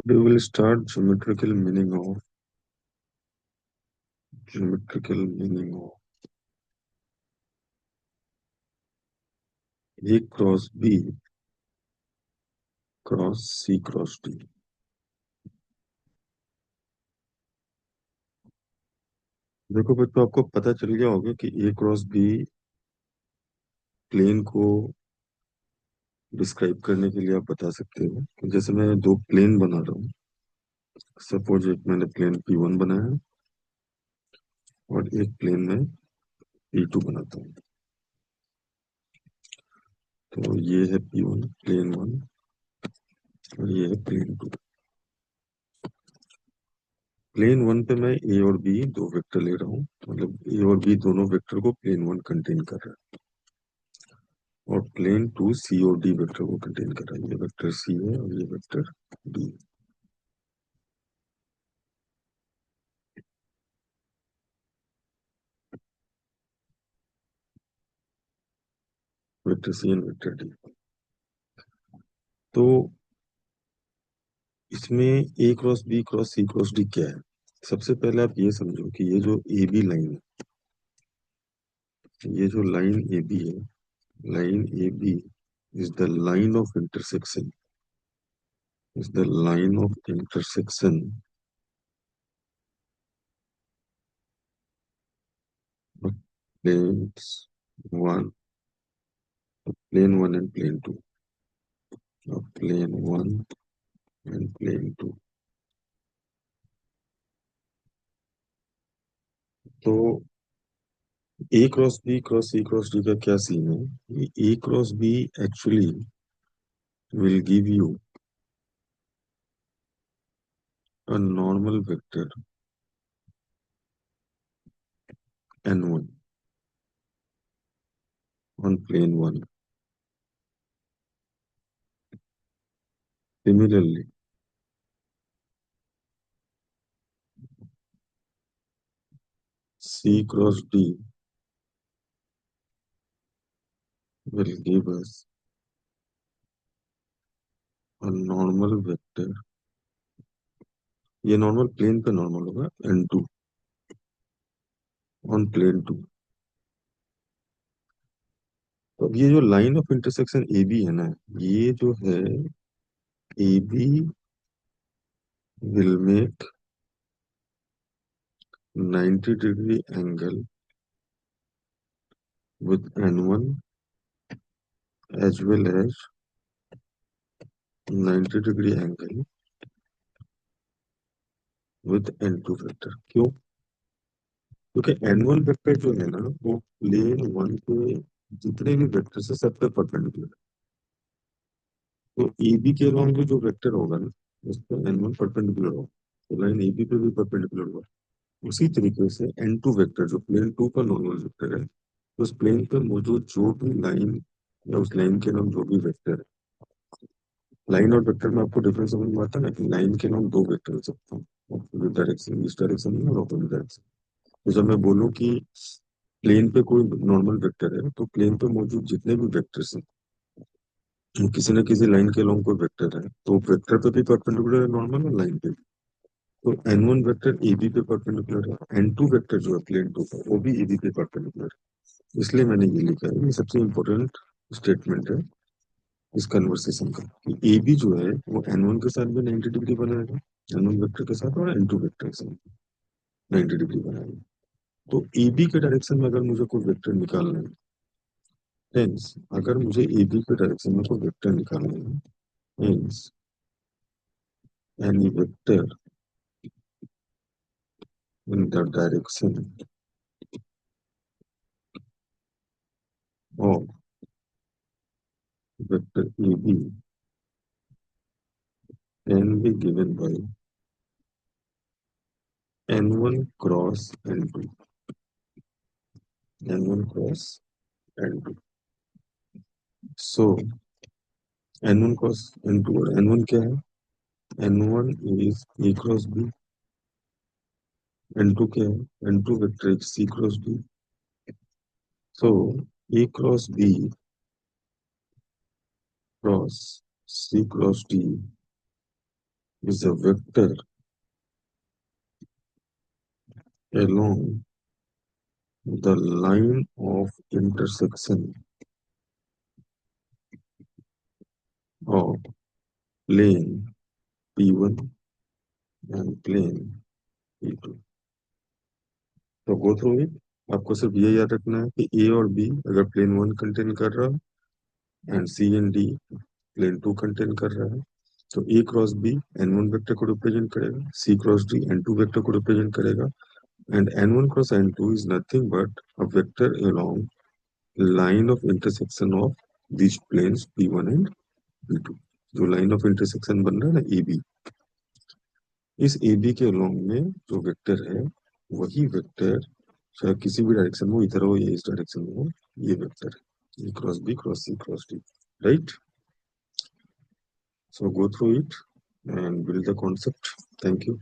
We will start geometrical meaning of A cross B cross C cross D. देखो बच्चों, आपको पता चल गया होगा कि A क्रॉस बी प्लेन को डिस्क्राइब करने के लिए आप बता सकते हो कि जैसे मैं दो प्लेन बना रहा हूँ। सपोज एक मैंने प्लेन P1 बनाया है और एक प्लेन में P2 बनाता हूँ। तो ये है P1 प्लेन वन और ये है प्लेन टू। प्लेन वन पे मैं ए और बी दो वेक्टर ले रहा हूँ, मतलब ए और बी दोनों वेक्टर को प्लेन वन कंटेन कर रहा है। और प्लेन टू सी और डी वेक्टर को कंटेन कर रहा है। ये वेक्टर सी है और ये vector D. Vector C and vector D. तो इसमें A cross B cross C cross D क्या है? सबसे पहले आप ये समझो कि ये जो ए बी लाइन है, ये जो लाइन ए बी है, line A B is the line of intersection, is the line of intersection of planes one, plane one and plane two, of plane one and plane two। तो A cross B cross C cross D का क्या scene है? ये A cross B actually will give you a normal vector n1 on plane 1. Similarly, C cross D will give us a normal vector। ये normal plane पे normal होगा n2 on plane 2। तो अब ये जो line of intersection A B है ना, ये जो है A B will make 90 degree angle with n1 as well as 90 degree angle with n2 vector। क्यों? क्योंकि n1 वेक्टर जो है ना, वो प्लेन वन पे जितने भी वेक्टर है सब पे परपेंडिकुलर। तो ए बी के अलॉन्ग जो वेक्टर होगा ना, उस पर n1 परपेंडिकुलर होगा, तो लाइन ए बी पे भी परपेंडिकुलर होगा। उसी तरीके से n2 वेक्टर जो प्लेन टू का नॉर्मल वेक्टर है, उस प्लेन पर मौजूद जो भी लाइन या उस लाइन के नाम जो भी वेक्टर है, लाइन और वेक्टर में आपको डिफरेंस समझ में आता है ना कि लाइन के नाम दो वेक्टर हो सकते हैं, ऑपोजिट डायरेक्शन, इस डायरेक्शन में और अपोजिट डायरेक्शन। तो जब मैं बोलूँ कि प्लेन पे कोई नॉर्मल वेक्टर है, तो प्लेन पे मौजूद जितने भी वेक्टर्स हैं, वो किसी न किसी लाइन के अलॉन्ग कोई वेक्टर है, तो वेक्टर पे भी परपेंडिकुलर है नॉर्मल और लाइन पे भी। तो n1 वेक्टर ए बी पे परपेंडिकुलर है, n2 वेक्टर जो है प्लेन टू का, वो भी ए बी पे परपेंडिकुलर है। इसलिए मैंने ये लिखा है, ये सबसे इंपॉर्टेंट स्टेटमेंट है इस कन्वर्सेशन का, कि ए बी जो है वो n1 के साथ भी 90 डिग्री बनाएगा, n1 वेक्टर के साथ, और n2 वेक्टर के साथ 90 डिग्री बनाएगा। तो ए बी के डायरेक्शन में अगर मुझे कोई वेक्टर निकालना है, हेंस अगर मुझे ए बी के डायरेक्शन में कोई वेक्टर निकालना है, hence any vector in the direction of vector AB can be given by n1 cross n2, n1 cross n2। So n1 cross n2, और n1 क्या है? n1 is a cross b, n2 क्या है? n2 vector is c cross d। So a cross b cross c cross d is a vector along the line of intersection of plane P1 and plane P2. तो go through it. आपको सिर्फ ये याद रखना है कि ए और B अगर प्लेन वन कंटेन कर रहा है and C and D plane two contain कर रहा है, तो A cross B N one vector को रिप्रेजेंट करेगा, C cross D N two vector को रिप्रेजेंट करेगा, and N one cross N two is nothing but a vector along line of intersection of this planes P one and P two. जो line of intersection बन रहा है ना A B, इस A B के along में जो vector है वही वेक्टर चाहे किसी भी डायरेक्शन में हो, इधर हो या इस डायरेक्शन में हो, ये वेक्टर है A cross B cross C cross D, right? So go through it and build the concept. Thank you.